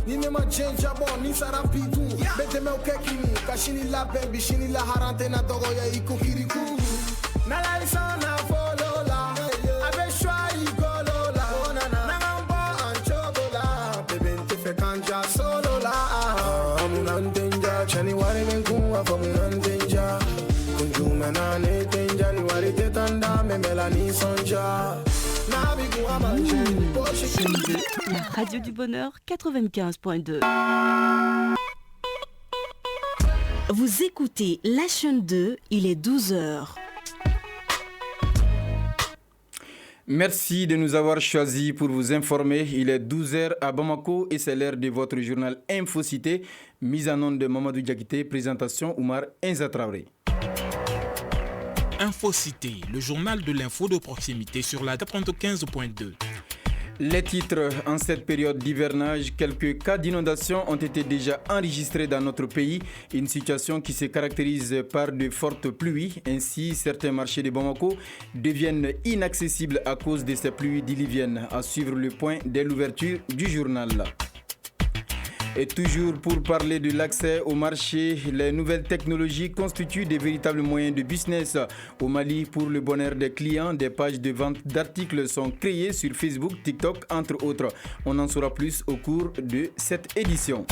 Ni nema jenja bon ni sarapitu Bete me ukekini Kashini la baby shini la harante na dogo ya iko kiriku Nala isa na folola Abe shwari golola Nangambo anchogola Bebe ntefe kanja solola Munandenja Chani wari menkuwa fa munandenja Kunjume na netenja Ni wari tetanda memela ni sonja La radio du bonheur 95.2. Vous écoutez la chaîne 2, il est 12h. Merci de nous avoir choisis pour vous informer. Il est 12h à Bamako et c'est l'heure de votre journal Infocité. Mise en onde de Mamadou Diakité, présentation Oumar Enza Traoré. Infocité, le journal de l'info de proximité sur la 95.2. Les titres en cette période d'hivernage, quelques cas d'inondation ont été déjà enregistrés dans notre pays. Une situation qui se caractérise par de fortes pluies. Ainsi, certains marchés de Bamako deviennent inaccessibles à cause de ces pluies diluviennes. À suivre le point dès l'ouverture du journal. Et toujours pour parler de l'accès au marché, les nouvelles technologies constituent des véritables moyens de business. Au Mali, pour le bonheur des clients, des pages de vente d'articles sont créées sur Facebook, TikTok, entre autres. On en saura plus au cours de cette édition.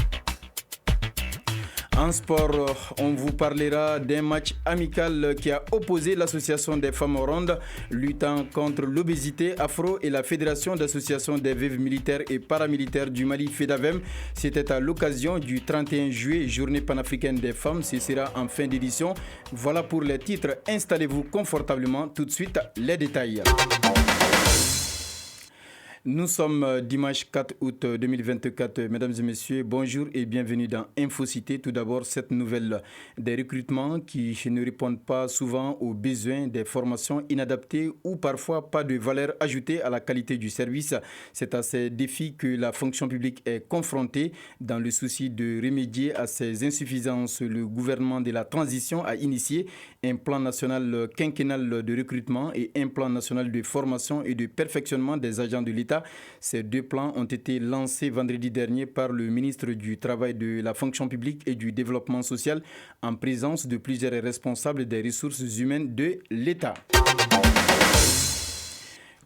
En sport, on vous parlera d'un match amical qui a opposé l'association des femmes rondes luttant contre l'obésité afro et la fédération d'associations des veuves militaires et paramilitaires du Mali FEDAVEM. C'était à l'occasion du 31 juillet, journée panafricaine des femmes. Ce sera en fin d'édition. Voilà pour les titres. Installez-vous confortablement. Tout de suite, les détails. Nous sommes dimanche 4 août 2024. Mesdames et messieurs, bonjour et bienvenue dans Infocité. Tout d'abord, cette nouvelle des recrutements qui ne répondent pas souvent aux besoins, des formations inadaptées ou parfois pas de valeur ajoutée à la qualité du service. C'est à ces défis que la fonction publique est confrontée. Dans le souci de remédier à ces insuffisances, le gouvernement de la transition a initié un plan national quinquennal de recrutement et un plan national de formation et de perfectionnement des agents de l'État. Ces deux plans ont été lancés vendredi dernier par le ministre du Travail, de la fonction publique et du développement social en présence de plusieurs responsables des ressources humaines de l'État.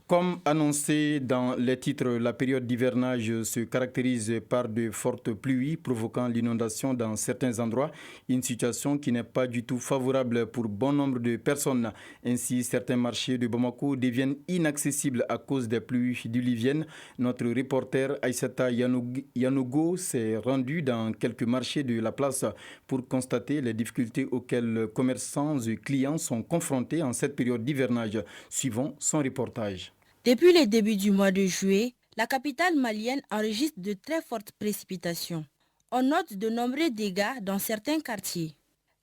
Comme annoncé dans les titres, la période d'hivernage se caractérise par de fortes pluies provoquant l'inondation dans certains endroits, une situation qui n'est pas du tout favorable pour bon nombre de personnes. Ainsi, certains marchés de Bamako deviennent inaccessibles à cause des pluies diluviennes. Notre reporter Aïssata Yanogo s'est rendu dans quelques marchés de la place pour constater les difficultés auxquelles commerçants et clients sont confrontés en cette période d'hivernage. Suivons son reportage. Depuis le début du mois de juillet, la capitale malienne enregistre de très fortes précipitations. On note de nombreux dégâts dans certains quartiers.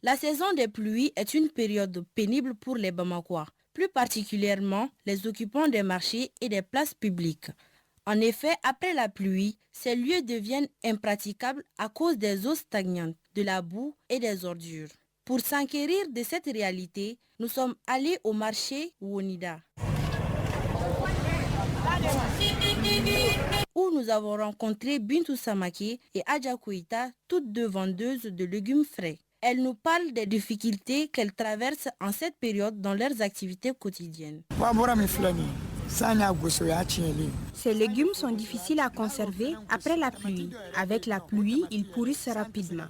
La saison des pluies est une période pénible pour les Bamakois, plus particulièrement les occupants des marchés et des places publiques. En effet, après la pluie, ces lieux deviennent impraticables à cause des eaux stagnantes, de la boue et des ordures. Pour s'enquérir de cette réalité, nous sommes allés au marché Wonida, où nous avons rencontré Bintou Samake et Adja Kouita, toutes deux vendeuses de légumes frais. Elles nous parlent des difficultés qu'elles traversent en cette période dans leurs activités quotidiennes. Ces légumes sont difficiles à conserver après la pluie. Avec la pluie, ils pourrissent rapidement.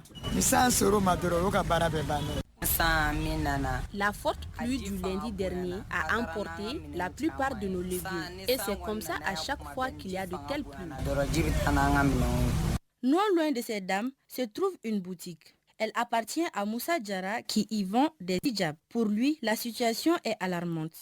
La forte pluie du lundi dernier a emporté la plupart de nos légumes. Et c'est comme ça à chaque fois qu'il y a de telles pluies. Non loin de ces dames se trouve une boutique. Elle appartient à Moussa Diarra qui y vend des hijabs. Pour lui, la situation est alarmante.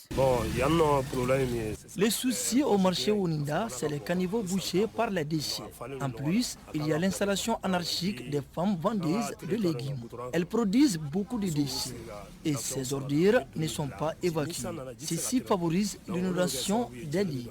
Les soucis au marché Ouninda, c'est les caniveaux bouchés par les déchets. En plus, il y a l'installation anarchique des femmes vendeuses de légumes. Elles produisent beaucoup de déchets et ces ordures ne sont pas évacuées. Ceci favorise l'inondation des lits.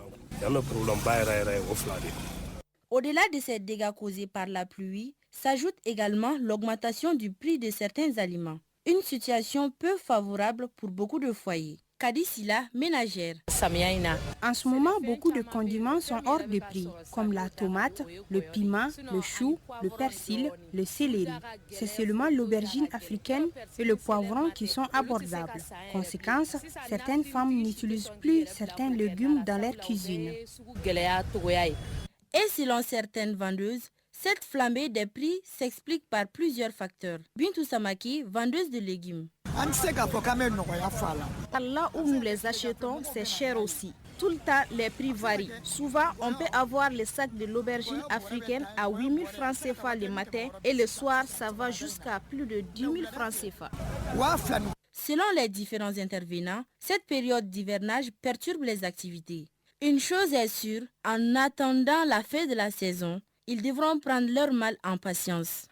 Au-delà de ces dégâts causés par la pluie, s'ajoute également l'augmentation du prix de certains aliments. Une situation peu favorable pour beaucoup de foyers. Kadisila, ménagère. En ce moment, beaucoup de condiments sont hors de prix, comme la tomate, le piment, le chou, le persil, le céleri. C'est seulement l'aubergine africaine et le poivron qui sont abordables. Conséquence, certaines femmes n'utilisent plus certains légumes dans leur cuisine. Et selon certaines vendeuses, cette flambée des prix s'explique par plusieurs facteurs. Bintou Samaki, vendeuse de légumes. Là où nous les achetons, c'est cher aussi. Tout le temps, les prix varient. Souvent, on peut avoir les sacs de l'aubergine africaine à 8 000 francs CFA le matin et le soir, ça va jusqu'à plus de 10 000 francs CFA. Selon les différents intervenants, cette période d'hivernage perturbe les activités. Une chose est sûre, en attendant la fin de la saison, ils devront prendre leur mal en patience.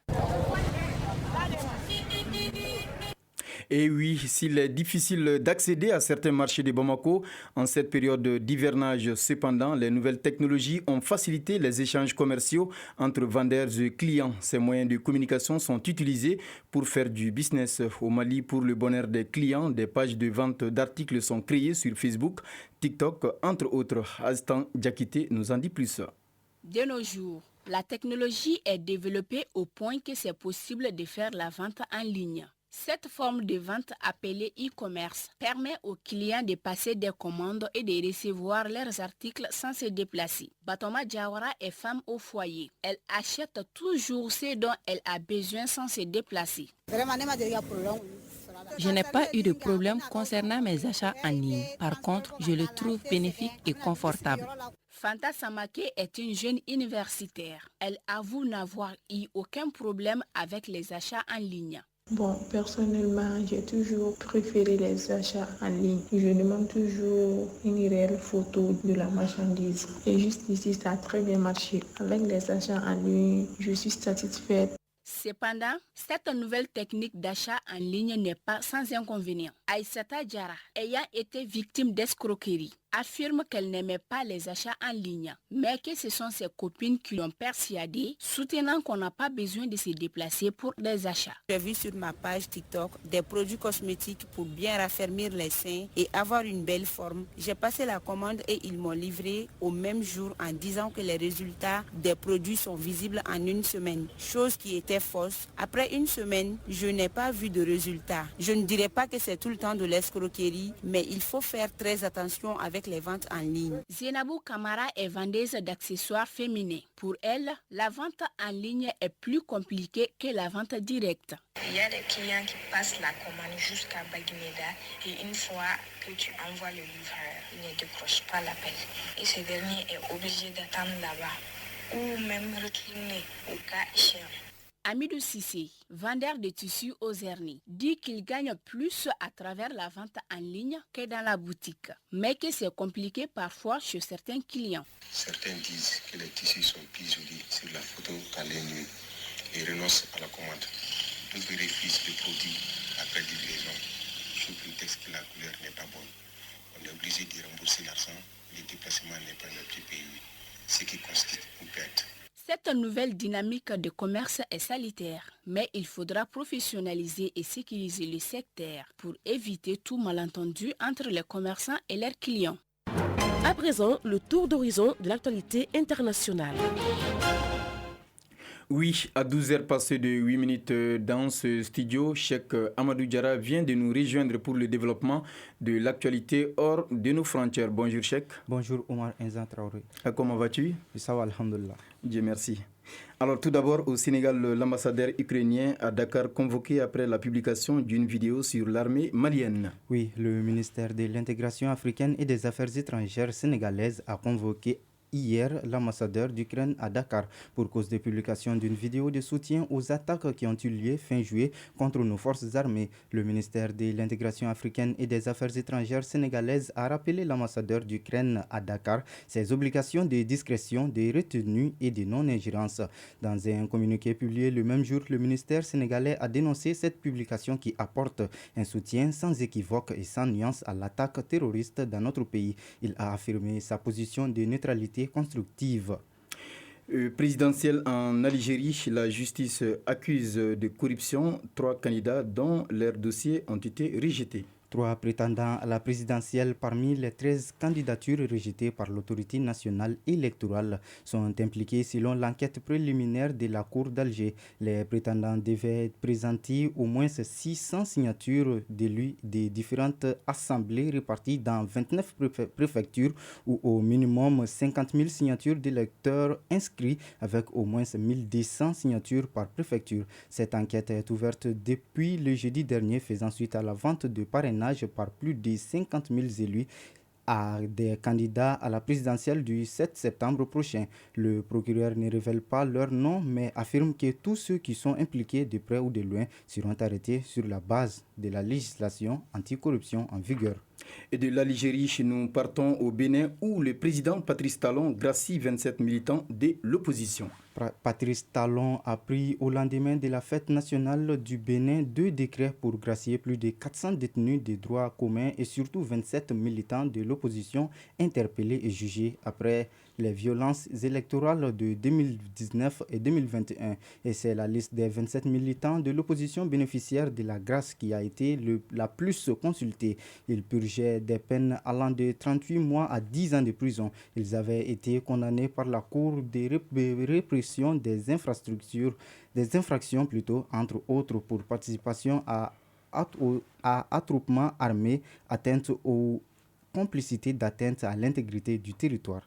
Et oui, s'il est difficile d'accéder à certains marchés de Bamako en cette période d'hivernage, cependant, les nouvelles technologies ont facilité les échanges commerciaux entre vendeurs et clients. Ces moyens de communication sont utilisés pour faire du business. Au Mali, pour le bonheur des clients, des pages de vente d'articles sont créées sur Facebook, TikTok, entre autres. Aztan Diakité nous en dit plus. De nos jours, la technologie est développée au point que c'est possible de faire la vente en ligne. Cette forme de vente appelée e-commerce permet aux clients de passer des commandes et de recevoir leurs articles sans se déplacer. Batoma Diawara est femme au foyer. Elle achète toujours ce dont elle a besoin sans se déplacer. Je n'ai pas eu de problème concernant mes achats en ligne. Par contre, je le trouve bénéfique et confortable. Fanta Samake est une jeune universitaire. Elle avoue n'avoir eu aucun problème avec les achats en ligne. Bon, personnellement, j'ai toujours préféré les achats en ligne. Je demande toujours une réelle photo de la marchandise. Et juste ici, ça a très bien marché. Avec les achats en ligne, je suis satisfaite. Cependant, cette nouvelle technique d'achat en ligne n'est pas sans inconvénient. Aïssata Diarra, ayant été victime d'escroquerie, affirme qu'elle n'aimait pas les achats en ligne, mais que ce sont ses copines qui l'ont persuadée, soutenant qu'on n'a pas besoin de se déplacer pour des achats. J'ai vu sur ma page TikTok des produits cosmétiques pour bien raffermir les seins et avoir une belle forme. J'ai passé la commande et ils m'ont livré au même jour en disant que les résultats des produits sont visibles en une semaine, chose qui était fausse. Après une semaine, je n'ai pas vu de résultats. Je ne dirais pas que c'est tout le temps de l'escroquerie, mais il faut faire très attention avec les ventes en ligne. Zainabou Kamara est vendeuse d'accessoires féminins. Pour elle, la vente en ligne est plus compliquée que la vente directe. Il y a des clients qui passent la commande jusqu'à Baguineda et une fois que tu envoies le livreur, il ne décroche pas l'appel. Et ce dernier est obligé d'attendre là-bas ou même retourner au cas échéant. Amidou Sissé, vendeur de tissus aux Zerni, dit qu'il gagne plus à travers la vente en ligne que dans la boutique, mais que c'est compliqué parfois chez certains clients. Certains disent que les tissus sont plus jolis sur la photo qu'à l'œil nu et renoncent à la commande. D'autres refusent le produit après livraison sous prétexte que la couleur n'est pas bonne. On est obligé de rembourser l'argent, le déplacement n'est pas notre pays, ce qui constitue une perte. Cette nouvelle dynamique de commerce est salutaire, mais il faudra professionnaliser et sécuriser le secteur pour éviter tout malentendu entre les commerçants et leurs clients. À présent, le tour d'horizon de l'actualité internationale. Oui, à 12h passées de 8 minutes dans ce studio, Cheikh Amadou Diarra vient de nous rejoindre pour le développement de l'actualité hors de nos frontières. Bonjour Cheikh. Bonjour Omar Enzan Traoré. Comment vas-tu? Ça va, alhamdoulilah. Dieu merci. Alors tout d'abord, au Sénégal, l'ambassadeur ukrainien à Dakar convoqué après la publication d'une vidéo sur l'armée malienne. Oui, le ministère de l'intégration africaine et des affaires étrangères sénégalaise a convoqué hier l'ambassadeur d'Ukraine à Dakar pour cause de publication d'une vidéo de soutien aux attaques qui ont eu lieu fin juillet contre nos forces armées. Le ministère de l'intégration africaine et des affaires étrangères sénégalaises a rappelé l'ambassadeur d'Ukraine à Dakar ses obligations de discrétion, de retenue et de non-ingérence. Dans un communiqué publié le même jour, le ministère sénégalais a dénoncé cette publication qui apporte un soutien sans équivoque et sans nuance à l'attaque terroriste dans notre pays. Il a affirmé sa position de neutralité constructive. Présidentielle en Algérie, la justice accuse de corruption 3 candidats dont leurs dossiers ont été rejetés. 3 prétendants à la présidentielle parmi les 13 candidatures rejetées par l'autorité nationale électorale sont impliqués selon l'enquête préliminaire de la Cour d'Alger. Les prétendants devaient présenter au moins 600 signatures d'élus des différentes assemblées réparties dans 29 préfectures ou au minimum 50 000 signatures d'électeurs inscrits avec au moins 1200 signatures par préfecture. Cette enquête est ouverte depuis le jeudi dernier, faisant suite à la vente de parrainage par plus de 50 000 élus à des candidats à la présidentielle du 7 septembre prochain. Le procureur ne révèle pas leur nom, mais affirme que tous ceux qui sont impliqués de près ou de loin seront arrêtés sur la base de la législation anticorruption en vigueur. Et de l'Algérie, nous partons au Bénin où le président Patrice Talon gracie 27 militants de l'opposition. Patrice Talon a pris au lendemain de la fête nationale du Bénin 2 décrets pour gracier plus de 400 détenus des droits communs et surtout 27 militants de l'opposition interpellés et jugés après les violences électorales de 2019 et 2021. Et c'est la liste des 27 militants de l'opposition bénéficiaires de la grâce qui a été la plus consultée. Ils purgeaient des peines allant de 38 mois à 10 ans de prison. Ils avaient été condamnés par la Cour de répression des infractions, entre autres pour participation à attroupement armé, atteinte aux complicité d'atteinte à l'intégrité du territoire.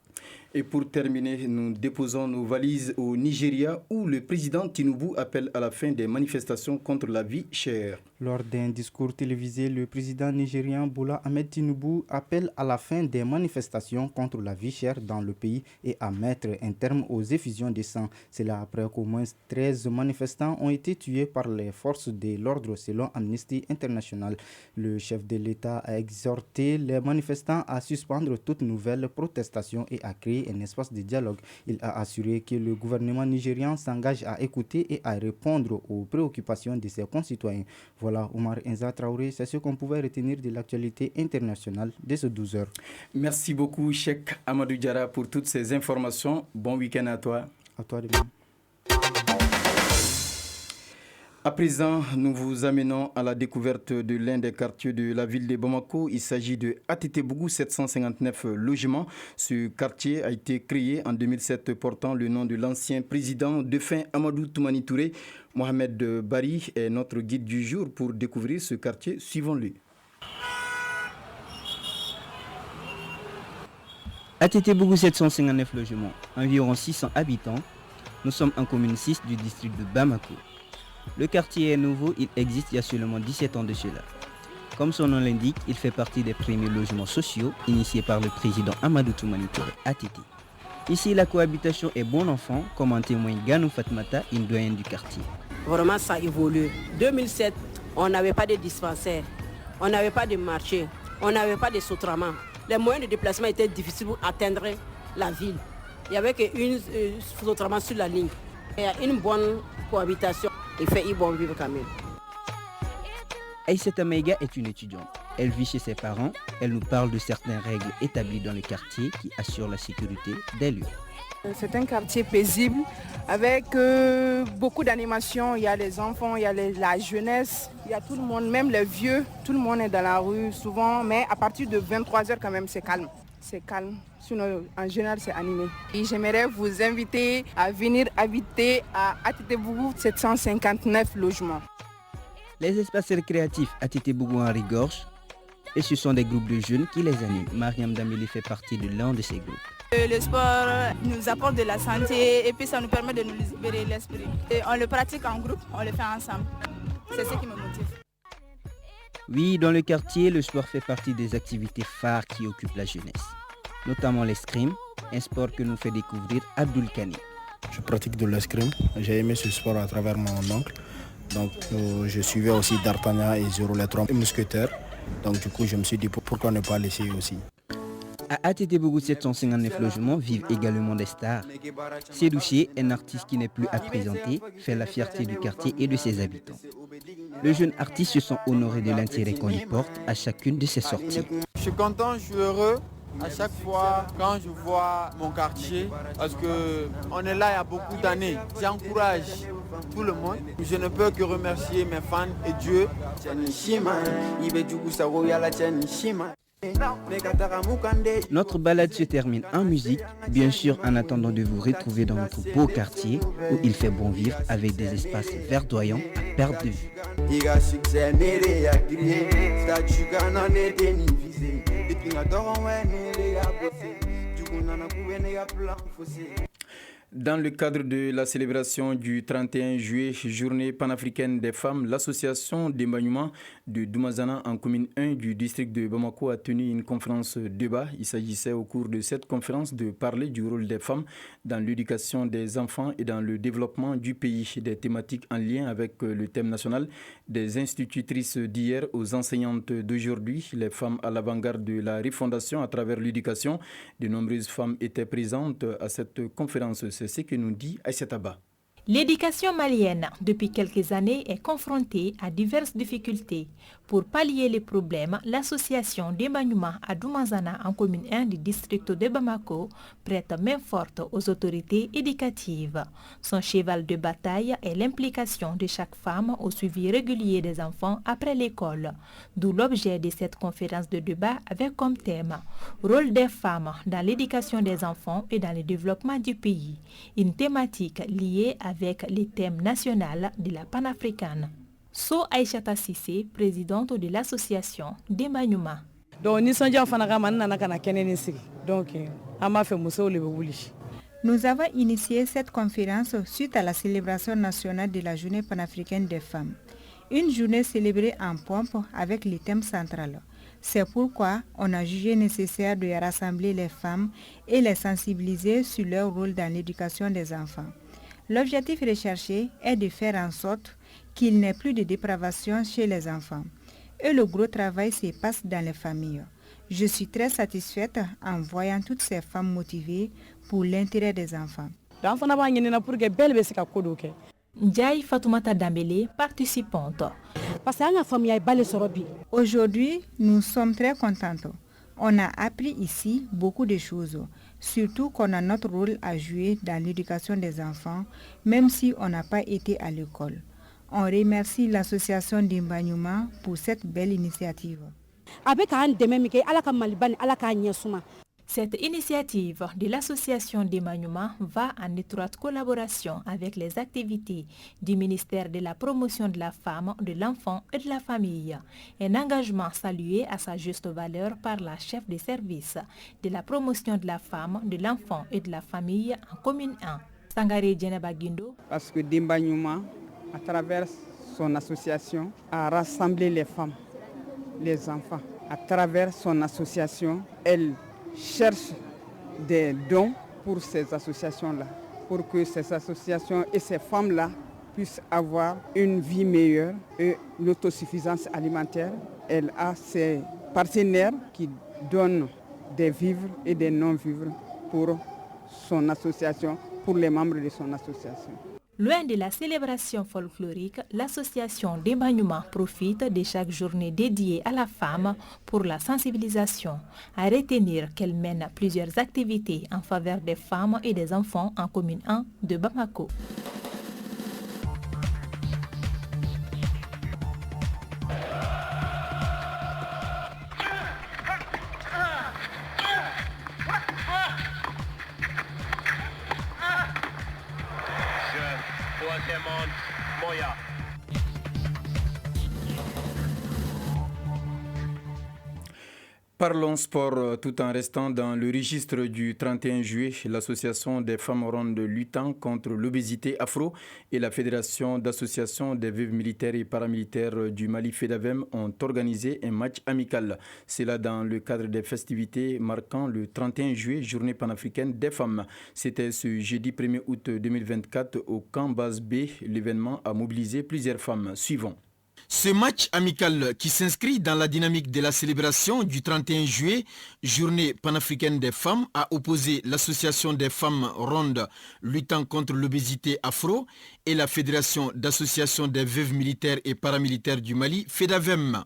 Et pour terminer, nous déposons nos valises au Nigeria où le président Tinubu appelle à la fin des manifestations contre la vie chère. Lors d'un discours télévisé, le président nigérien Bola Ahmed Tinubu appelle à la fin des manifestations contre la vie chère dans le pays et à mettre un terme aux effusions de sang. C'est là après qu'au moins 13 manifestants ont été tués par les forces de l'ordre selon Amnesty International. Le chef de l'État a exhorté les manifestants à suspendre toute nouvelle protestation et à créer un espace de dialogue. Il a assuré que le gouvernement nigérien s'engage à écouter et à répondre aux préoccupations de ses concitoyens. Voilà, Omar Enza Traoré, c'est ce qu'on pouvait retenir de l'actualité internationale de ce 12 heures. Merci beaucoup, Cheikh Amadou Diarra, pour toutes ces informations. Bon week-end à toi. À toi de même. À présent, nous vous amenons à la découverte de l'un des quartiers de la ville de Bamako. Il s'agit de Atete-Bougou, 759 logements. Ce quartier a été créé en 2007 portant le nom de l'ancien président défunt Amadou Toumani Touré. Mohamed Bari est notre guide du jour pour découvrir ce quartier. Suivons-le. Atete-Bougou, 759 logements, environ 600 habitants. Nous sommes en commune 6 du district de Bamako. Le quartier est nouveau, il existe il y a seulement 17 ans de cela. Comme son nom l'indique, il fait partie des premiers logements sociaux initiés par le président Amadou Toumani Touré Atete. Ici, la cohabitation est bon enfant, comme en témoigne Ganou Fatmata, une doyenne du quartier. Vraiment, ça évolue. 2007, on n'avait pas de dispensaire, on n'avait pas de marché, on n'avait pas de sotraman. Les moyens de déplacement étaient difficiles pour atteindre la ville. Il n'y avait qu'une sotraman sur la ligne. Il y a une bonne cohabitation. Il fait y bon vivre quand même. Aïssata Meiga est une étudiante. Elle vit chez ses parents. Elle nous parle de certaines règles établies dans le quartier qui assurent la sécurité des lieux. C'est un quartier paisible avec beaucoup d'animation. Il y a les enfants, il y a la jeunesse, il y a tout le monde, même les vieux. Tout le monde est dans la rue souvent, mais à partir de 23h quand même c'est calme. C'est calme. Sinon, en général, c'est animé. Et j'aimerais vous inviter à venir habiter à Atete-Bougou, 759 logements. Les espaces récréatifs Atete-Bougou en Rigorge, et ce sont des groupes de jeunes qui les animent. Mariam Dameli fait partie de l'un de ces groupes. Le sport nous apporte de la santé et puis ça nous permet de nous libérer l'esprit. Et on le pratique en groupe, on le fait ensemble. C'est ce qui me motive. Oui, dans le quartier, le sport fait partie des activités phares qui occupent la jeunesse. Notamment l'escrime, un sport que nous fait découvrir Abdul Kani. Je pratique de l'escrime. J'ai aimé ce sport à travers mon oncle. Donc je suivais aussi D'Artagnan et Zéro les Trois Mousquetaires. Donc du coup je me suis dit pourquoi ne pas l'essayer aussi. À Atete-Bougou, 759 logements vivent également des stars. Sédouché, un artiste qui n'est plus à présenter, fait la fierté du quartier et de ses habitants. Les jeunes artistes se sont honorés de l'intérêt qu'on lui porte à chacune de ses sorties. Je suis content, je suis heureux À chaque fois, quand je vois mon quartier, parce qu'on est là il y a beaucoup d'années, j'encourage tout le monde. Je ne peux que remercier mes fans et Dieu. Notre balade se termine en musique, bien sûr en attendant de vous retrouver dans notre beau quartier où il fait bon vivre avec des espaces verdoyants à perte de vue. Dans le cadre de la célébration du 31 juillet, journée panafricaine des femmes, l'association d'éloignement de Doumazana en commune 1 du district de Bamako a tenu une conférence débat. Il s'agissait au cours de cette conférence de parler du rôle des femmes dans l'éducation des enfants et dans le développement du pays. Des thématiques en lien avec le thème national des institutrices d'hier aux enseignantes d'aujourd'hui, les femmes à l'avant-garde de la refondation à travers l'éducation. De nombreuses femmes étaient présentes à cette conférence. C'est ce que nous dit Aïssata Ba. L'éducation malienne, depuis quelques années, est confrontée à diverses difficultés. Pour pallier les problèmes, l'association d'éloignement à Doumazana en commune 1 du district de Bamako prête main forte aux autorités éducatives. Son cheval de bataille est l'implication de chaque femme au suivi régulier des enfants après l'école. D'où l'objet de cette conférence de débat avec comme thème « Rôle des femmes dans l'éducation des enfants et dans le développement du pays ». Une thématique liée avec les thèmes nationaux de la panafricaine. So Aïchata Sissé, présidente de l'association d'éloignement. Nous avons initié cette conférence suite à la célébration nationale de la journée panafricaine des femmes. Une journée célébrée en pompe avec le thème central. C'est pourquoi on a jugé nécessaire de rassembler les femmes et les sensibiliser sur leur rôle dans l'éducation des enfants. L'objectif recherché est de faire en sorte qu'il n'ait plus de dépravation chez les enfants. Et le gros travail se passe dans les familles. Je suis très satisfaite en voyant toutes ces femmes motivées pour l'intérêt des enfants. Ndiaye Fatoumata Dambélé, participante. Aujourd'hui, nous sommes très contentes. On a appris ici beaucoup de choses, surtout qu'on a notre rôle à jouer dans l'éducation des enfants, même si on n'a pas été à l'école. On remercie l'association d'éloignement pour cette belle initiative. Cette initiative de l'association d'éloignement va en étroite collaboration avec les activités du ministère de la promotion de la femme, de l'enfant et de la famille. Un engagement salué à sa juste valeur par la chef de service de la promotion de la femme, de l'enfant et de la famille en commune 1. Sangaré Djeneba Guindo. Parce que d'éloignement, à travers son association, a rassemblé les femmes, les enfants. À travers son association, elle cherche des dons pour ces associations-là, pour que ces associations et ces femmes-là puissent avoir une vie meilleure et l'autosuffisance alimentaire. Elle a ses partenaires qui donnent des vivres et des non-vivres pour son association, pour les membres de son association. Loin de la célébration folklorique, l'association d'éloignement profite de chaque journée dédiée à la femme pour la sensibilisation, à retenir qu'elle mène plusieurs activités en faveur des femmes et des enfants en commune 1 de Bamako. Parlons sport tout en restant dans le registre du 31 juillet. L'association des femmes rondes luttant contre l'obésité afro et la fédération d'associations des veuves militaires et paramilitaires du Mali FEDAVEM ont organisé un match amical. C'est là dans le cadre des festivités marquant le 31 juillet, journée panafricaine des femmes. C'était ce jeudi 1er août 2024 au camp base B. L'événement a mobilisé plusieurs femmes. Suivons. Ce match amical qui s'inscrit dans la dynamique de la célébration du 31 juillet, journée panafricaine des femmes, a opposé l'association des femmes rondes luttant contre l'obésité afro et la fédération d'associations des veuves militaires et paramilitaires du Mali, FEDAVEM.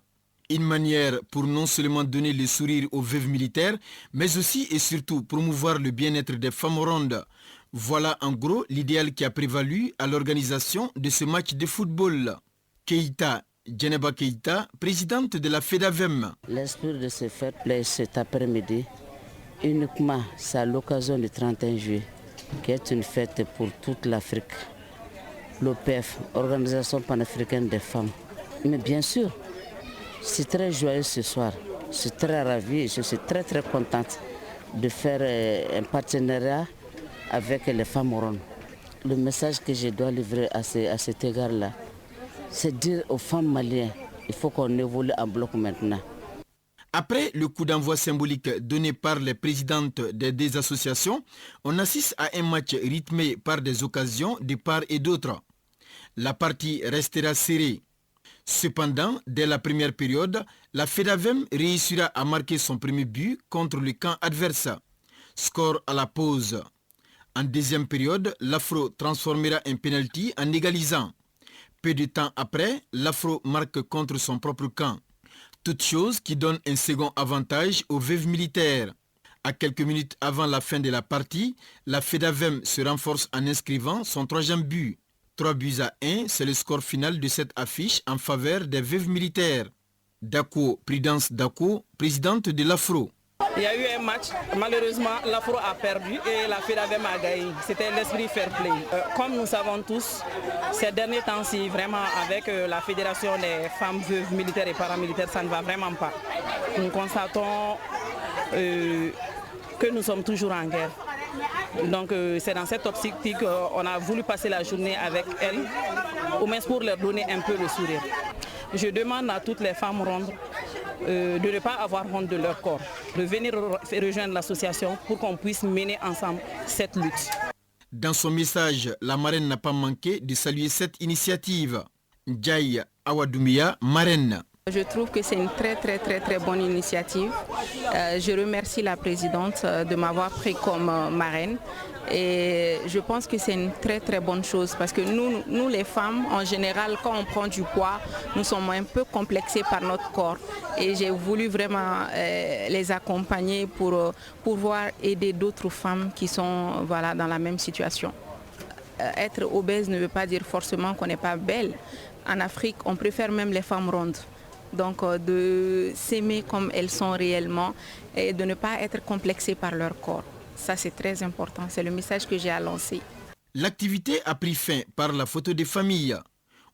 Une manière pour non seulement donner le sourire aux veuves militaires, mais aussi et surtout promouvoir le bien-être des femmes rondes. Voilà en gros l'idéal qui a prévalu à l'organisation de ce match de football. Keïta, Djeneba Keïta, présidente de la FEDAVEM. L'esprit de ce fair play cet après-midi, uniquement c'est à l'occasion du 31 juillet, qui est une fête pour toute l'Afrique. L'OPF, Organisation panafricaine des femmes. Mais bien sûr, je suis très joyeuse ce soir. Je suis très ravie, je suis très contente de faire un partenariat avec les femmes rondes. Le message que je dois livrer à cet égard-là, c'est dire aux femmes maliennes, il faut qu'on évolue en bloc maintenant. Après le coup d'envoi symbolique donné par les présidentes des deux associations, on assiste à un match rythmé par des occasions de part et d'autre. La partie restera serrée. Cependant, dès la première période, la FEDAVEM réussira à marquer son premier but contre le camp adverse. Score à la pause. En deuxième période, l'Afro transformera un penalty en égalisant. Peu de temps après, l'Afro marque contre son propre camp. Toute chose qui donne un second avantage aux veuves militaires. À quelques minutes avant la fin de la partie, la FEDAVEM se renforce en inscrivant son troisième but. 3-1, c'est le score final de cette affiche en faveur des veuves militaires. Dako, Prudence Dako, présidente de l'Afro. Il y a eu un match, malheureusement l'Afro a perdu et la FEDAVEM a gagné. C'était l'esprit fair play. Comme nous savons tous, ces derniers temps-ci, vraiment avec la Fédération des femmes veuves militaires et paramilitaires, ça ne va vraiment pas. Nous constatons que nous sommes toujours en guerre. Donc c'est dans cette optique qu'on a voulu passer la journée avec elles, au moins pour leur donner un peu le sourire. Je demande à toutes les femmes rondes de ne pas avoir honte de leur corps, de venir rejoindre l'association pour qu'on puisse mener ensemble cette lutte. Dans son message, la marraine n'a pas manqué de saluer cette initiative. Ndiaye Awadoumia, marraine. Je trouve que c'est une très bonne initiative. Je remercie la présidente de m'avoir pris comme marraine. Et je pense que c'est une très bonne chose parce que nous les femmes, en général, quand on prend du poids, nous sommes un peu complexés par notre corps. Et j'ai voulu vraiment les accompagner pour pouvoir aider d'autres femmes qui sont dans la même situation. Être obèse ne veut pas dire forcément qu'on n'est pas belle. En Afrique, on préfère même les femmes rondes. Donc de s'aimer comme elles sont réellement et de ne pas être complexées par leur corps. Ça c'est très important, c'est le message que j'ai à lancer. L'activité a pris fin par la photo des familles.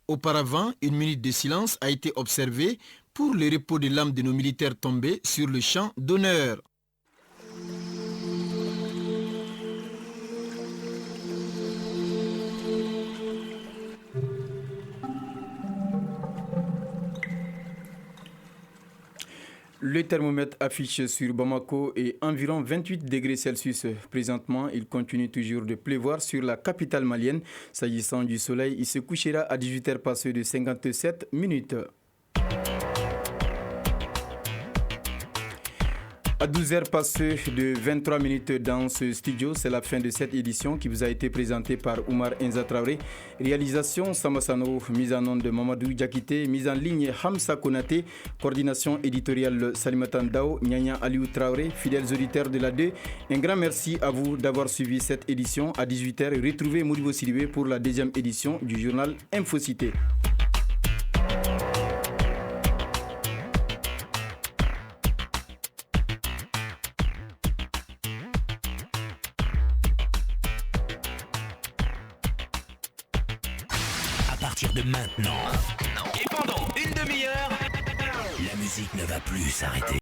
Auparavant, une minute de silence a été observée pour le repos de l'âme de nos militaires tombés sur le champ d'honneur. Le thermomètre affiche sur Bamako et environ 28 degrés Celsius. Présentement, il continue toujours de pleuvoir sur la capitale malienne. S'agissant du soleil, il se couchera à 18h passées de 57 minutes. À 12h passées de 23 minutes dans ce studio, c'est la fin de cette édition qui vous a été présentée par Oumar Enza Traoré. Réalisation Samassano, mise en onde de Mamadou Diakité, mise en ligne Hamza Konaté, coordination éditoriale Salimatan Dao, Nyanya Aliou Traoré, fidèles auditeurs de la 2. Un grand merci à vous d'avoir suivi cette édition. À 18h, retrouvez Modibo Sidibé pour la deuxième édition du journal Infocité. De maintenant et pendant une demi-heure, la musique ne va plus s'arrêter.